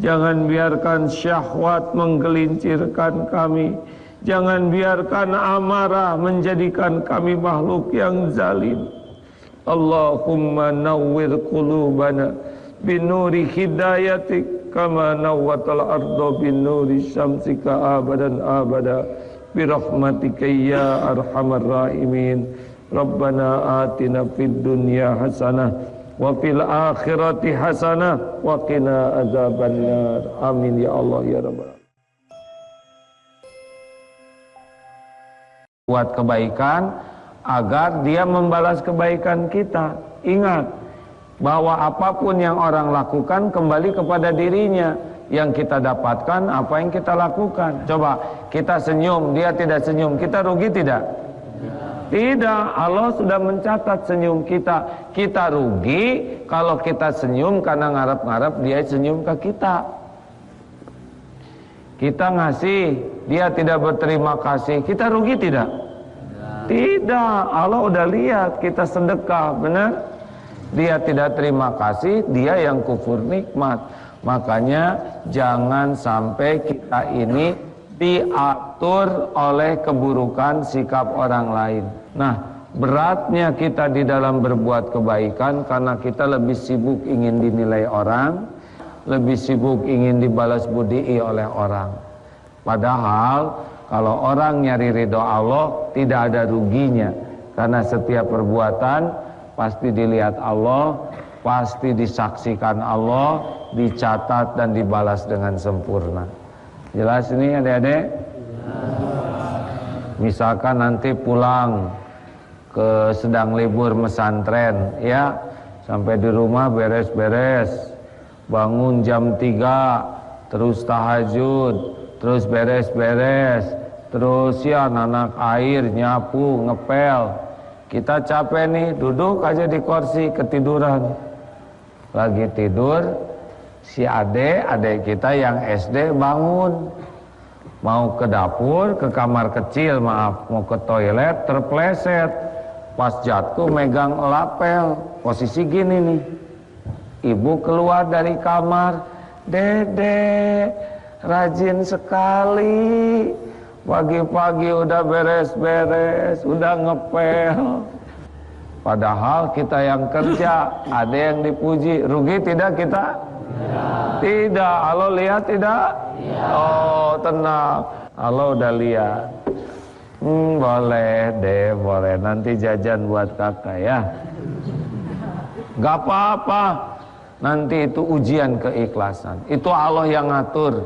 Jangan biarkan syahwat menggelincirkan kami. Jangan biarkan amarah menjadikan kami makhluk yang zalim. Allahumma nawwir qulubana binuri hidayatik kama nawwatal arda binuri syamsika abadan abada birahmatika ya arhamar rahimin. Rabbana atina fid dunya hasanah wa fil akhirati hasanah wa qina adzabannar. Amin ya Allah ya rabbal alamin. Buat kebaikan agar dia membalas kebaikan kita. Ingat bahwa apapun yang orang lakukan kembali kepada dirinya. Yang kita dapatkan apa yang kita lakukan. Coba kita senyum, dia tidak senyum, kita rugi tidak? Tidak, Allah sudah mencatat senyum kita. Kita rugi kalau kita senyum karena ngarep-ngarep dia senyum ke kita. Kita ngasih, dia tidak berterima kasih, kita rugi tidak? Tidak, Allah udah lihat kita sedekah, benar? Dia tidak terima kasih, dia yang kufur nikmat. Makanya jangan sampai kita ini diatur oleh keburukan sikap orang lain. Nah, beratnya kita di dalam berbuat kebaikan karena kita lebih sibuk ingin dinilai orang, lebih sibuk ingin dibalas budi oleh orang. Padahal kalau orang nyari ridho Allah tidak ada ruginya, Karena setiap perbuatan pasti dilihat Allah, pasti disaksikan Allah, dicatat dan dibalas dengan sempurna. Jelas ini adik-adik? Misalkan nanti pulang ke sedang libur pesantren, ya, sampai di rumah beres-beres, bangun jam 3, terus tahajud, terus beres-beres, terus ya nanak air, nyapu, ngepel. Kita capek nih, duduk aja di kursi, ketiduran. Lagi tidur, si adik kita yang SD bangun, mau ke dapur, ke kamar kecil, maaf, mau ke toilet, terpleset. Pas jatuh megang lapel, posisi gini nih. Ibu keluar dari kamar, "Dede, rajin sekali. Pagi-pagi udah beres-beres, udah ngepel." Padahal kita yang kerja, ada yang dipuji. Rugi tidak kita? Tidak. Allah lihat tidak? Oh, tenang. Allah udah lihat. Boleh deh, boleh. Nanti jajan buat kakak ya. Gak apa-apa. Nanti itu ujian keikhlasan. Itu Allah yang ngatur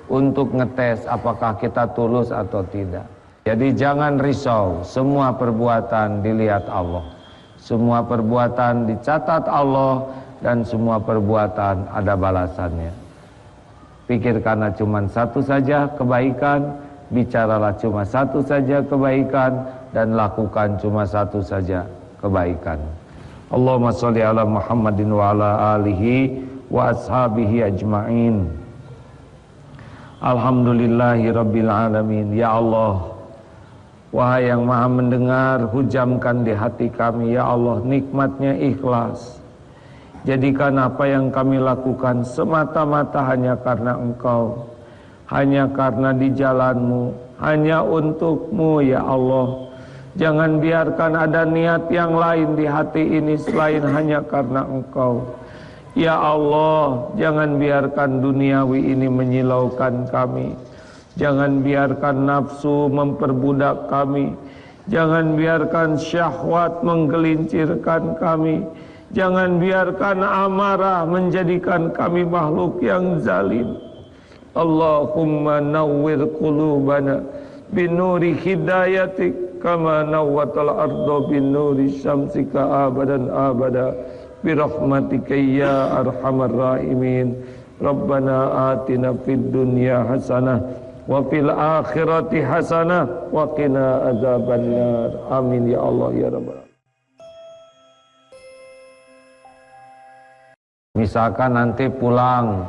untuk ngetes apakah kita tulus atau tidak. Jadi jangan risau. Semua perbuatan dilihat Allah. Semua perbuatan dicatat Allah. Dan semua perbuatan ada balasannya. Pikirkanlah cuma satu saja kebaikan, bicaralah cuma satu saja kebaikan, dan lakukan cuma satu saja kebaikan. Allahumma sholli ala Muhammadin wa ala alihi wa ashabihi ajma'in. Alhamdulillahi rabbil alamin. Ya Allah, wahai yang maha mendengar, hujamkan di hati kami ya Allah nikmatnya ikhlas. Jadikan apa yang kami lakukan semata-mata hanya karena Engkau, hanya karena di jalan-Mu, hanya untuk-Mu ya Allah. Jangan biarkan ada niat yang lain di hati ini selain hanya karena Engkau. Ya Allah, jangan biarkan duniawi ini menyilaukan kami. Jangan biarkan nafsu memperbudak kami. Jangan biarkan syahwat menggelincirkan kami. Jangan biarkan amarah menjadikan kami makhluk yang zalim. Allahumma nawwir qulubana binuri hidayatik kama nawwatal ardo binuri syamsika abadan abada birahmatika ya arhamar rahimin. Rabbana atina fid dunya hasanah wa fil akhirati hasanah wa qina adzabannar. Amin ya Allah ya rabbal. Misalkan nanti pulang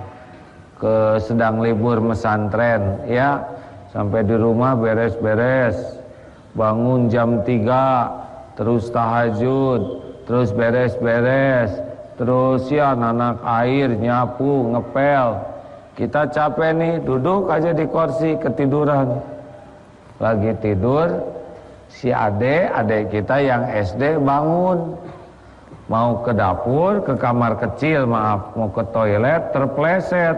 ke sedang libur pesantren, ya, sampai di rumah beres-beres, bangun jam 3, terus tahajud, terus beres-beres, terus ya nanak air, nyapu, ngepel. Kita capek nih, duduk aja di kursi, ketiduran. Lagi tidur, si adik kita yang SD bangun, mau ke dapur, ke kamar kecil, maaf, mau ke toilet, terpleset.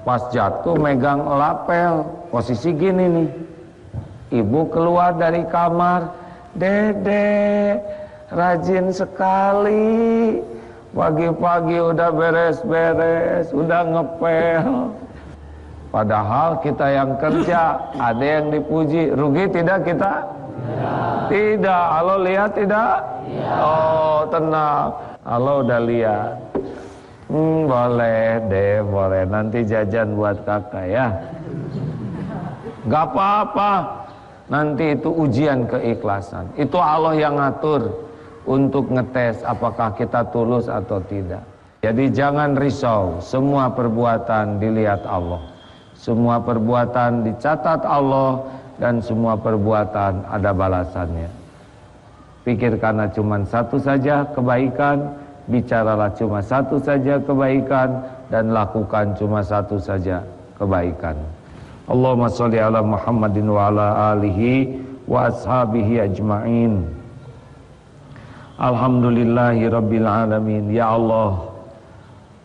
Pas jatuh megang lapel, posisi gini nih. Ibu keluar dari kamar, "Dede, rajin sekali. Pagi-pagi udah beres-beres, udah ngepel." Padahal kita yang kerja, ada yang dipuji. Rugi tidak kita? Tidak. Allah lihat tidak? Oh, tenang. Allah udah lihat. Boleh deh, boleh. Nanti jajan buat kakak ya. Gak apa-apa. Nanti itu ujian keikhlasan. Itu Allah yang ngatur untuk ngetes apakah kita tulus atau tidak. Jadi jangan risau. Semua perbuatan dilihat Allah. Semua perbuatan dicatat Allah. Dan semua perbuatan ada balasannya. Pikirkanlah cuma satu saja kebaikan, bicaralah cuma satu saja kebaikan, dan lakukan cuma satu saja kebaikan. Allahumma sholli ala Muhammadin wa ala alihi wa ashabihi ajma'in. Alhamdulillahi rabbil alamin. Ya Allah,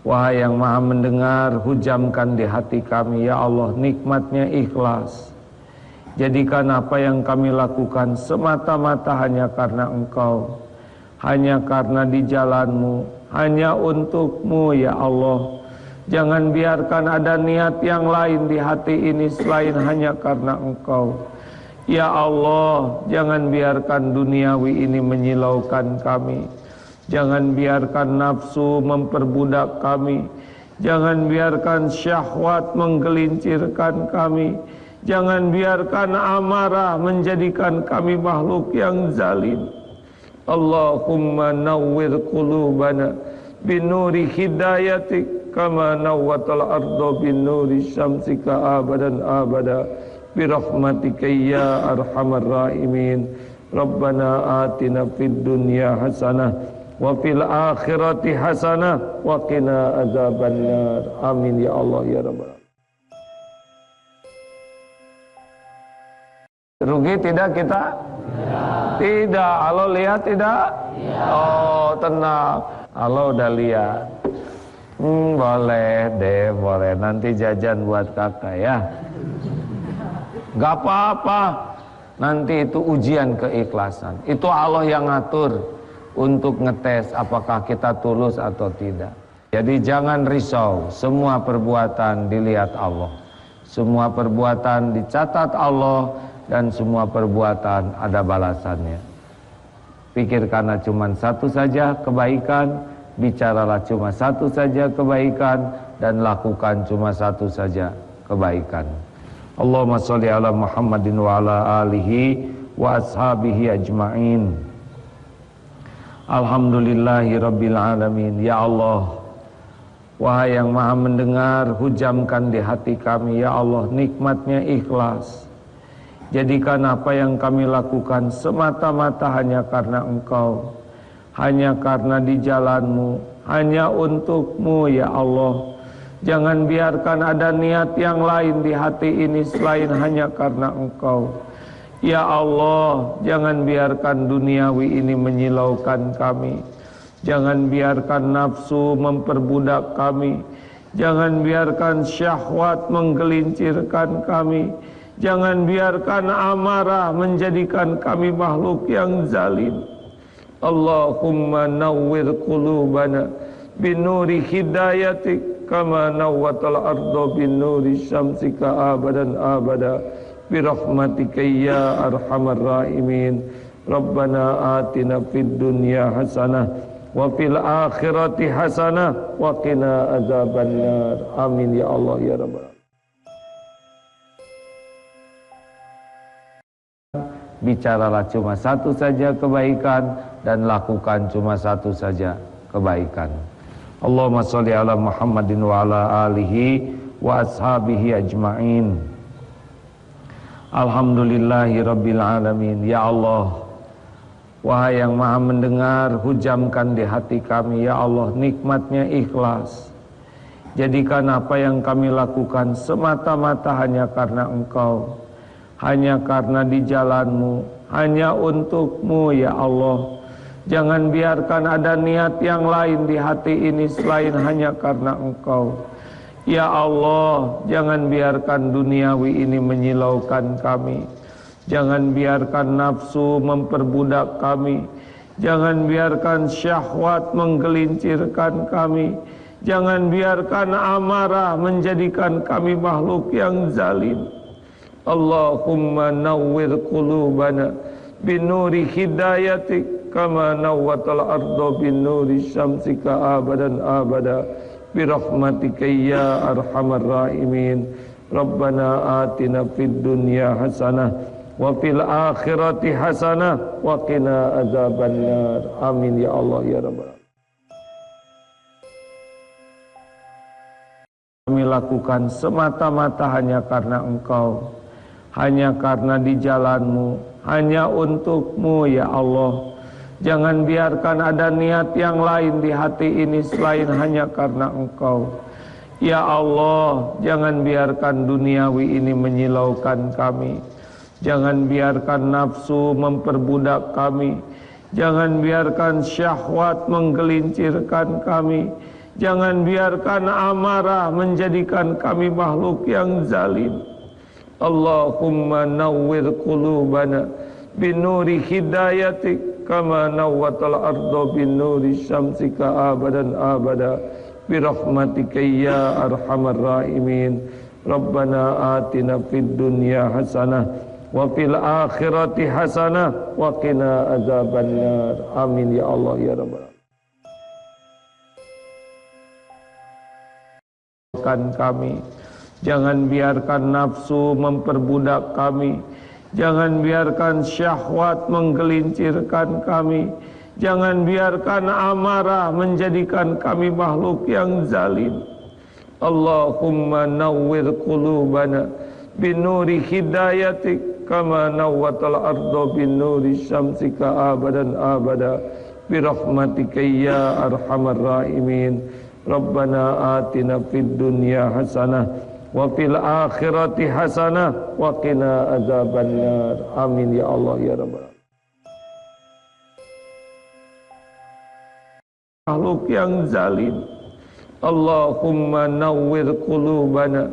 wahai yang maha mendengar, hujamkan di hati kami ya Allah nikmatnya ikhlas. Jadikan apa yang kami lakukan semata-mata hanya karena Engkau, hanya karena di jalan-Mu, hanya untuk-Mu ya Allah. Jangan biarkan ada niat yang lain di hati ini selain hanya karena Engkau. Ya Allah, jangan biarkan duniawi ini menyilaukan kami. Jangan biarkan nafsu memperbudak kami. Jangan biarkan syahwat menggelincirkan kami. Jangan biarkan amarah menjadikan kami makhluk yang zalim. Allahumma nawwir qulubana binuri hidayatik kama nawwatal arda binuri syamsika abadan abada birahmatika ya arhamar rahimin. Rabbana atina fid dunya hasanah wa fil akhirati hasanah wa qina adzabannar. Amin ya Allah ya rabbal alamin. Rugi tidak kita? Tidak. Allah lihat tidak? Oh tenang, Allah udah lihat. Boleh deh, boleh. Nanti jajan buat kakak ya. Gak apa-apa. Nanti itu ujian keikhlasan. Itu Allah yang ngatur untuk ngetes apakah kita tulus atau tidak. Jadi jangan risau. Semua perbuatan dilihat Allah. Semua perbuatan dicatat Allah. Dan semua perbuatan ada balasannya. Pikirkanlah cuma satu saja kebaikan, bicaralah cuma satu saja kebaikan, dan lakukan cuma satu saja kebaikan. Allahumma sholli ala Muhammadin wa ala alihi wa ashabihi ajma'in. Alhamdulillahi rabbil alamin. Ya Allah, wahai yang maha mendengar, hujamkan di hati kami ya Allah nikmatnya ikhlas. Jadikan apa yang kami lakukan semata-mata hanya karena Engkau, hanya karena di jalan-Mu, hanya untuk-Mu ya Allah. Jangan biarkan ada niat yang lain di hati ini selain hanya karena Engkau. Ya Allah, jangan biarkan duniawi ini menyilaukan kami. Jangan biarkan nafsu memperbudak kami. Jangan biarkan syahwat menggelincirkan kami. Jangan biarkan amarah menjadikan kami makhluk yang zalim. Allahumma nawwir qulubana binuri hidayatik kama nawwatal arda binuri syamsika abadan abada birahmatika ya arhamar rahimin. Rabbana atina fid dunya hasanah wa fil akhirati hasanah wa qina adzabannar. Amin ya Allah ya rabbal alamin. Bicaralah cuma satu saja kebaikan dan lakukan cuma satu saja kebaikan. Allahumma sholli ala Muhammadin wa ala alihi wa ashabihi ajma'in. Alhamdulillahi rabbil alamin. Ya Allah, wahai yang maha mendengar, hujamkan di hati kami ya Allah nikmatnya ikhlas. Jadikan apa yang kami lakukan semata-mata hanya karena Engkau, hanya karena di jalan-Mu, hanya untuk-Mu ya Allah. Jangan biarkan ada niat yang lain di hati ini selain hanya karena Engkau. Ya Allah, jangan biarkan duniawi ini menyilaukan kami. Jangan biarkan nafsu memperbudak kami. Jangan biarkan syahwat menggelincirkan kami. Jangan biarkan amarah menjadikan kami makhluk yang zalim. Allahumma nawwir qulubana binuri hidayatik kama nawwatal arda binuri syamsika abadan abada birahmatika ya arhamar rahimin. Rabbana atina fid dunya hasanah wa fil akhirati hasanah wa qina adzabannar. Amin ya Allah ya rabbal alamin. Kami lakukan semata-mata hanya karena Engkau, hanya karena di jalan-Mu, hanya untuk-Mu ya Allah. Jangan biarkan ada niat yang lain di hati ini selain hanya karena Engkau. Ya Allah, jangan biarkan duniawi ini menyilaukan kami. Jangan biarkan nafsu memperbudak kami. Jangan biarkan syahwat menggelincirkan kami. Jangan biarkan amarah menjadikan kami makhluk yang zalim. Allahumma nawwir qulubana binuri hidayatik kama nawwatal arda binuri syamsika abadan abada birahmatika ya arhamar rahimin. Rabbana atina fid dunya hasanah wa fil akhirati hasanah wa qina azabannar. Amin ya Allah ya rabbal alamin. Kami jangan biarkan nafsu memperbudak kami, jangan biarkan syahwat menggelincirkan kami, jangan biarkan amarah menjadikan kami makhluk yang zalim. Allahumma nawwir qulubana binuri hidayatik kama nawwatal arda binuri syamsika abadan abada birahmatika ya arhamar rahimin. Rabbana atina fid dunya hasanah wa fil akhirati hasanah wa qina azabannar. Amin ya Allah ya rabbal alamin. Makhluk yang zalim. Allahumma nawwir qulubana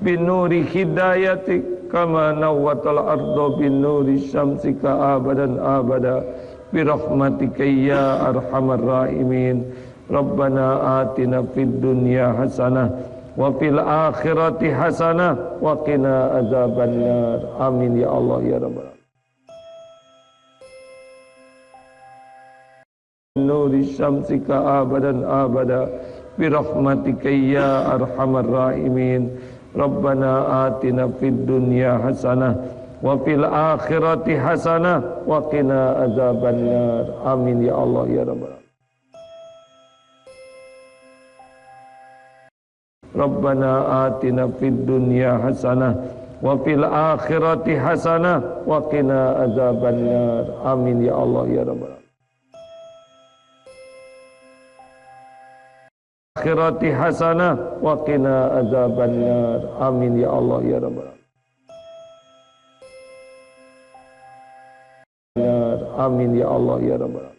binuri hidayatik kama nawwatal arda binuri syamsika abadan abada birahmatika ya arhamar rahimin. Rabbana atina fid dunya hasanah wa fil akhirati hasanah wa qina azabannar. Amin ya Allah ya rabbal alamin. Nuri syamsika abadan abada birahmatika ya arhamar rahimin. Rabbana atina fid dunya hasanah wa fil akhirati hasanah wa qina azabannar. Amin ya Allah ya rabbal alamin. Rabbana atina fid dunya hasanah wa fil akhirati hasanah wa qina azabannar. Amin ya Allah ya rabbal alamin. Akhirati hasanah wa qina azabannar. Amin ya Allah ya rabbal alamin. Amin ya Allah ya rabbal alamin.